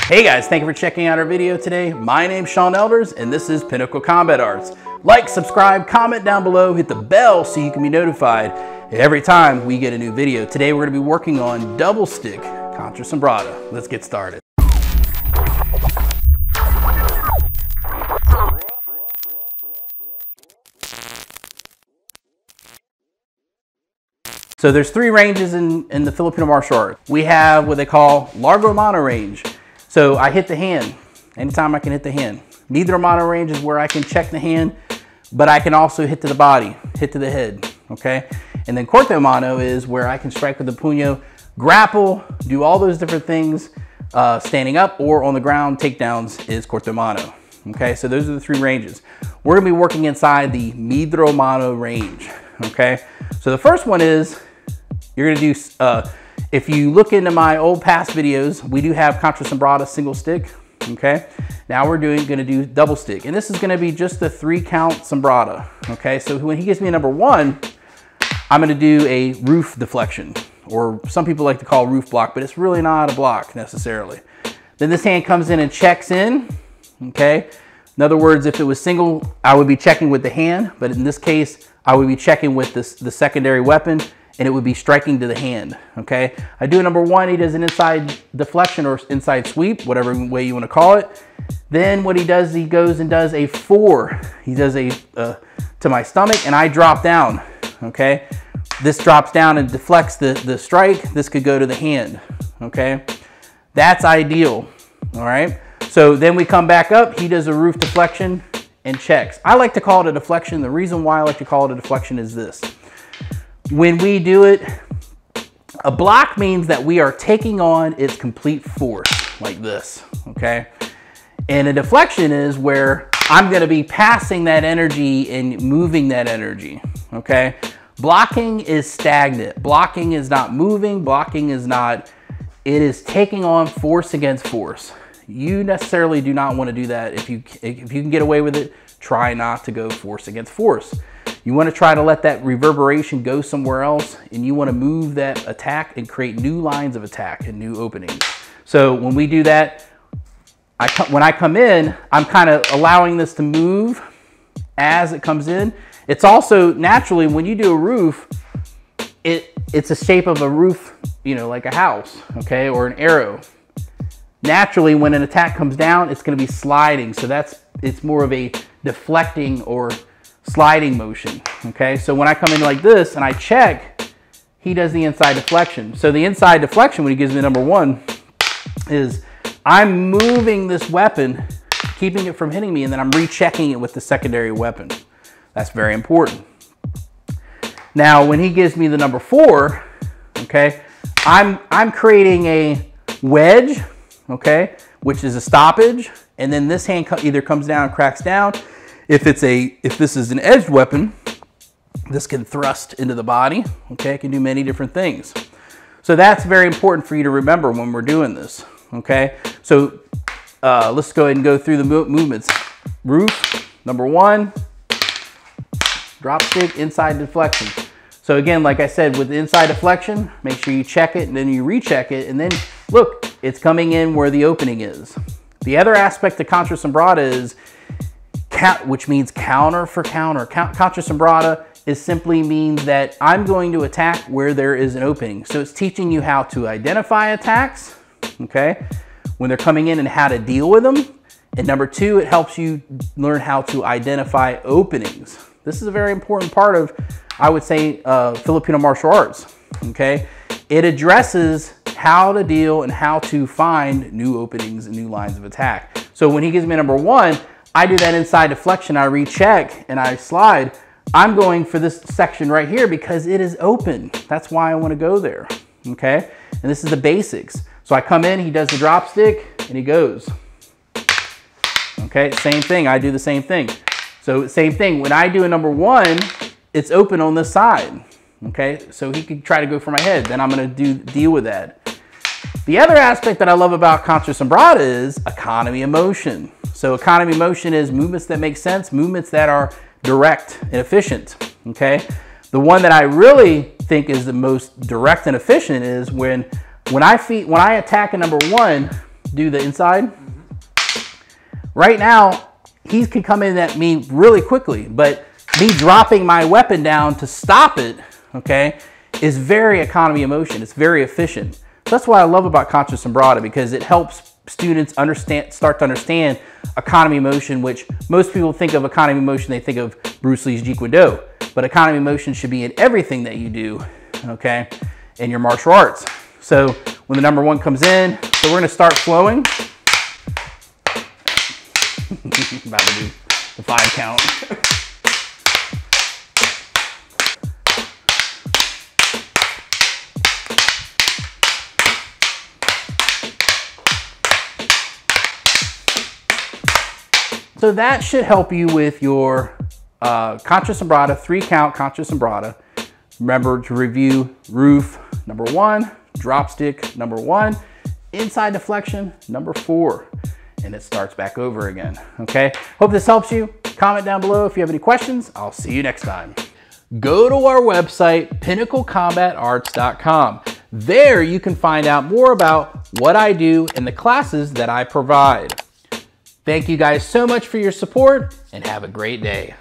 Hey guys, thank you for checking out our video today. My name's Sean Elders and this is Pinnacle Combat Arts. Like, subscribe, comment down below, hit the bell so you can be notified every time we get a new video. Today we're going to be working on double stick Contra Sumbrada. Let's get started. So there's three ranges in the Filipino martial art. We have what they call largo mano range. So I hit the hand. Anytime I can hit the hand. Midro mano range is where I can check the hand, but I can also hit to the body, hit to the head, okay? And then corte mano is where I can strike with the puño, grapple, do all those different things, standing up or on the ground. Takedowns is corte mano, okay? So those are the three ranges. We're gonna be working inside the midro mano range, okay? So the first one is, you're gonna do, if you look into my old past videos, we do have Contra Sumbrada single stick, okay? Now we're gonna do double stick. And this is gonna be just the 3-count Sumbrada, okay? So when he gives me number 1, I'm gonna do a roof deflection, or some people like to call roof block, but it's really not a block necessarily. Then this hand comes in and checks in, okay? In other words, if it was single, I would be checking with the hand, but in this case, I would be checking with the secondary weapon, and it would be striking to the hand, okay? I do a number 1, he does an inside deflection or inside sweep, whatever way you wanna call it. Then what he does, he goes and does a 4. He does a, to my stomach, and I drop down, okay? This drops down and deflects the strike. This could go to the hand, okay? That's ideal, all right? So then we come back up, he does a roof deflection and checks. I like to call it a deflection. The reason why I like to call it a deflection is this. When we do it, a block means that we are taking on its complete force like this, okay? And a deflection is where I'm gonna be passing that energy and moving that energy, okay? Blocking is stagnant. Blocking is not moving. Blocking is not, it is taking on force against force. You necessarily do not want to do that. If you can get away with it, try not to go force against force. You want to try to let that reverberation go somewhere else, and you want to move that attack and create new lines of attack and new openings. So when we do that, when I come in, I'm kind of allowing this to move as it comes in. It's also naturally, when you do a roof, it's a shape of a roof, you know, like a house, okay, or an arrow. Naturally, when an attack comes down, it's going to be sliding. So it's more of a deflecting or sliding motion, okay? So when I come in like this and I check, he does the inside deflection. So the inside deflection, when he gives me number 1, is I'm moving this weapon, keeping it from hitting me, and then I'm rechecking it with the secondary weapon. That's very important. Now, when he gives me the number 4, okay, I'm creating a wedge, okay, which is a stoppage, and then this hand either comes down, cracks down. If this is an edged weapon, this can thrust into the body, okay? It can do many different things. So that's very important for you to remember when we're doing this, okay? So let's go ahead and go through the movements. Roof, number 1, drop stick, inside deflection. So again, like I said, with the inside deflection, make sure you check it and then you recheck it, and then look, it's coming in where the opening is. The other aspect of Contra Sumbrada is which means counter for counter. Contra Sumbrada simply means that I'm going to attack where there is an opening. So it's teaching you how to identify attacks, okay, when they're coming in and how to deal with them. And number 2, it helps you learn how to identify openings. This is a very important part of, I would say, Filipino martial arts, okay? It addresses how to deal and how to find new openings and new lines of attack. So when he gives me number 1, I do that inside deflection, I recheck, and I slide. I'm going for this section right here because it is open. That's why I want to go there, okay? And this is the basics. So I come in, he does the drop stick, and he goes. Okay, same thing, I do the same thing. So same thing, when I do a number 1, it's open on this side, okay? So he could try to go for my head, then I'm gonna deal with that. The other aspect that I love about Contra Sumbrada is economy of motion. So economy of motion is movements that make sense, movements that are direct and efficient, okay? The one that I really think is the most direct and efficient is when I attack a number 1, do the inside. Right now, he could come in at me really quickly, but me dropping my weapon down to stop it, okay, is very economy of motion. It's very efficient. So that's what I love about Contra Sumbrada, because it helps students start to understand economy of motion, which most people think of economy of motion, they think of Bruce Lee's Jeet Kune Do, but economy of motion should be in everything that you do, okay, in your martial arts. So when the number one comes in, so we're gonna start flowing. About to do the 5 count. So that should help you with your Contra Sumbrada, 3 count Contra Sumbrada. Remember to review roof number 1, drop stick number 1, inside deflection number 4, and it starts back over again. Okay, hope this helps you. Comment down below if you have any questions. I'll see you next time. Go to our website, pinnaclecombatarts.com. There you can find out more about what I do and the classes that I provide. Thank you guys so much for your support, and have a great day.